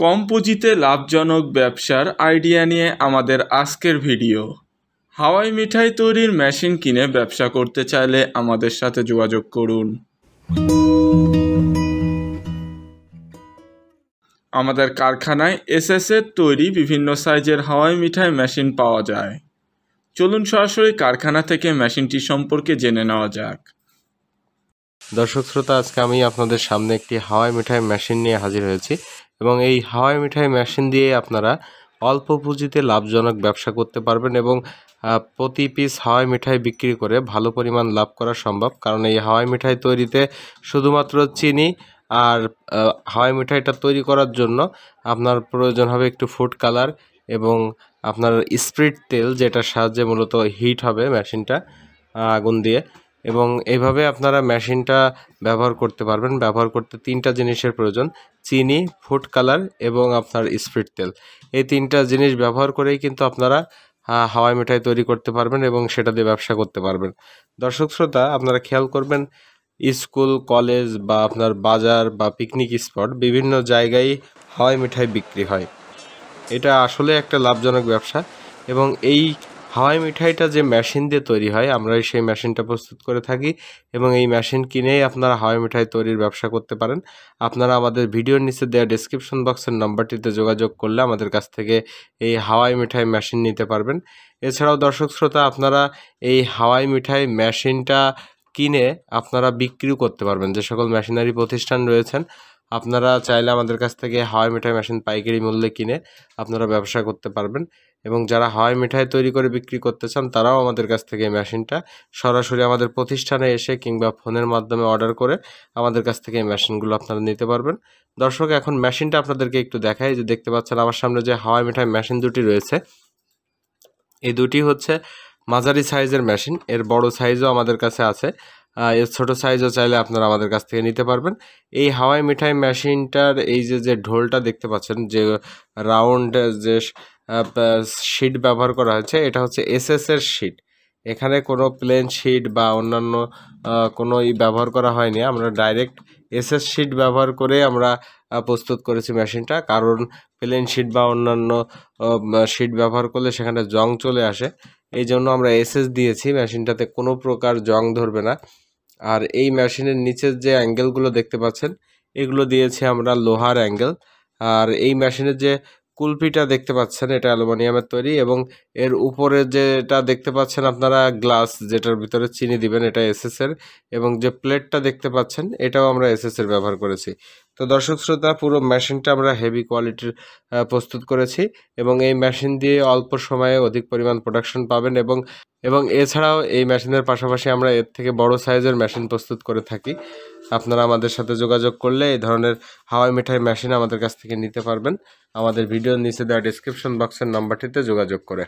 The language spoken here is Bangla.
কম পুঁজিতে লাভজনক ব্যবসার আইডিয়া নিয়ে আমাদের আজকের ভিডিও। হাওয়াই মিঠাই তৈরির মেশিন কিনে ব্যবসা করতে চাইলে আমাদের সাথে যোগাযোগ করুন। আমাদের কারখানায় এসএসের তৈরি বিভিন্ন সাইজের হাওয়াই মিঠাই মেশিন পাওয়া যায়। চলুন সরাসরি কারখানা থেকে মেশিনটি সম্পর্কে জেনে নেওয়া যাক। দর্শক শ্রোতা, আজকে আমি আপনাদের সামনে একটি হাওয়াই মিঠাই মেশিন নিয়ে হাজির হয়েছি এবং এই হাওয়াই মিঠাই মেশিন দিয়ে আপনারা অল্প পুঁজিতে লাভজনক ব্যবসা করতে পারবেন এবং প্রতি পিস হাওয়াই মিঠাই বিক্রি করে ভালো পরিমাণ লাভ করা সম্ভব। কারণ এই হাওয়াই মিঠাই তৈরিতে শুধুমাত্র চিনি আর হাওয়াই মিঠাইটা তৈরি করার জন্য আপনার প্রয়োজন হবে একটু ফুড কালার এবং আপনার স্প্রিট তেল, যেটার সাহায্যে মূলত হিট হবে মেশিনটা আগুন দিয়ে। এবং এইভাবে আপনারা মেশিনটা ব্যবহার করতে পারবেন। ব্যবহার করতে তিনটা জিনিসের প্রয়োজন: চিনি, ফুড কালার এবং আপনার স্প্রিট তেল। এই তিনটা জিনিস ব্যবহার করেই কিন্তু আপনারা হাওয়াই মিঠাই তৈরি করতে পারবেন এবং সেটা দিয়ে ব্যবসা করতে পারবেন। দর্শক শ্রোতা, আপনারা খেয়াল করবেন, স্কুল, কলেজ বা আপনার বাজার বা পিকনিক স্পট বিভিন্ন জায়গায় হাওয়াই মিঠাই বিক্রি হয়। এটা আসলে একটা লাভজনক ব্যবসা এবং এই হাওয়াই মিঠাইটা যে মেশিন দিয়ে তৈরি হয়, আমরা সেই মেশিনটা প্রস্তুত করে থাকি এবং এই মেশিন কিনেই আপনারা হাওয়াই মিঠাই তৈরির ব্যবসা করতে পারেন। আপনারা আমাদের ভিডিওর নিচে দেওয়া ডেসক্রিপশন বক্সের নাম্বারটিতে যোগাযোগ করলে আমাদের কাছ থেকে এই হাওয়াই মিঠাই মেশিন নিতে পারবেন। এছাড়াও দর্শক শ্রোতা, আপনারা এই হাওয়াই মিঠাই মেশিনটা কিনে আপনারা বিক্রিও করতে পারবেন। যে সকল মেশিনারি প্রতিষ্ঠান রয়েছেন, আপনারা চাইলে আমাদের কাছ থেকে হাওয়াই মিঠাই মেশিন পাইকারি মূল্যে কিনে আপনারা ব্যবসা করতে পারবেন। এবং যারা হাওয়াই মিঠাই তৈরি করে বিক্রি করতে চান, তারাও আমাদের কাছ থেকে এই মেশিনটা সরাসরি আমাদের প্রতিষ্ঠানে এসে কিংবা ফোনের মাধ্যমে অর্ডার করে আমাদের কাছ থেকে এই মেশিনগুলো আপনারা নিতে পারবেন। দর্শক, এখন মেশিনটা আপনাদেরকে একটু দেখাই। যে দেখতে পাচ্ছেন আমার সামনে যে হাওয়াই মিঠাই মেশিন দুটি রয়েছে, এই দুটি হচ্ছে মাঝারি সাইজের মেশিন। এর বড় সাইজও আমাদের কাছে আছে, এর ছোট সাইজও চাইলে আপনারা আমাদের কাছ থেকে নিতে পারবেন। এই হাওয়াই মিঠাই মেশিনটার এই যে ঢোলটা দেখতে পাচ্ছেন, যে রাউন্ড যে শিট ব্যবহার করা হয়েছে, এটা হচ্ছে এসএসের শিট। এখানে কোনো প্লেন শিট বা অন্যান্য কোনো ব্যবহার করা হয়নি। আমরা ডাইরেক্ট এসএস শিট ব্যবহার করে আমরা প্রস্তুত করেছি মেশিনটা। কারণ প্লেন শিট বা অন্যান্য শিট ব্যবহার করলে সেখানে জং চলে আসে, এই জন্য আমরা এসএস দিয়েছি। মেশিনটাতে কোনো প্রকার জং ধরবে না। আর এই মেশিনের নিচের যে অ্যাঙ্গেলগুলো দেখতে পাচ্ছেন, এগুলো দিয়েছি আমরা লোহার অ্যাঙ্গেল। আর এই মেশিনের যে কুলপিটা দেখতে পাচ্ছেন, এটা অ্যালুমিনিয়ামের তৈরি এবং এর উপরে যেটা দেখতে পাচ্ছেন আপনারা গ্লাস, যেটার ভিতরে চিনি দিবেন, এটা এসএসের। এবং যে প্লেটটা দেখতে পাচ্ছেন, এটাও আমরা এসএসের ব্যবহার করেছি। তো দর্শক শ্রোতা, পুরো মেশিনটা আমরা হেভি কোয়ালিটির প্রস্তুত করেছি এবং এই মেশিন দিয়ে অল্প সময়ে অধিক পরিমাণ প্রোডাকশন পাবেন। এবং এছাড়াও এই মেশিনের পাশাপাশি আমরা এর থেকে বড় সাইজের মেশিন প্রস্তুত করে থাকি। আপনারা আমাদের সাথে যোগাযোগ করলে এই ধরনের হাওয়াই মিঠাই মেশিন আমাদের কাছ থেকে নিতে পারবেন আমাদের ভিডিওর নিচে দেওয়া ডেসক্রিপশন বক্সের নাম্বারটিতে যোগাযোগ করে।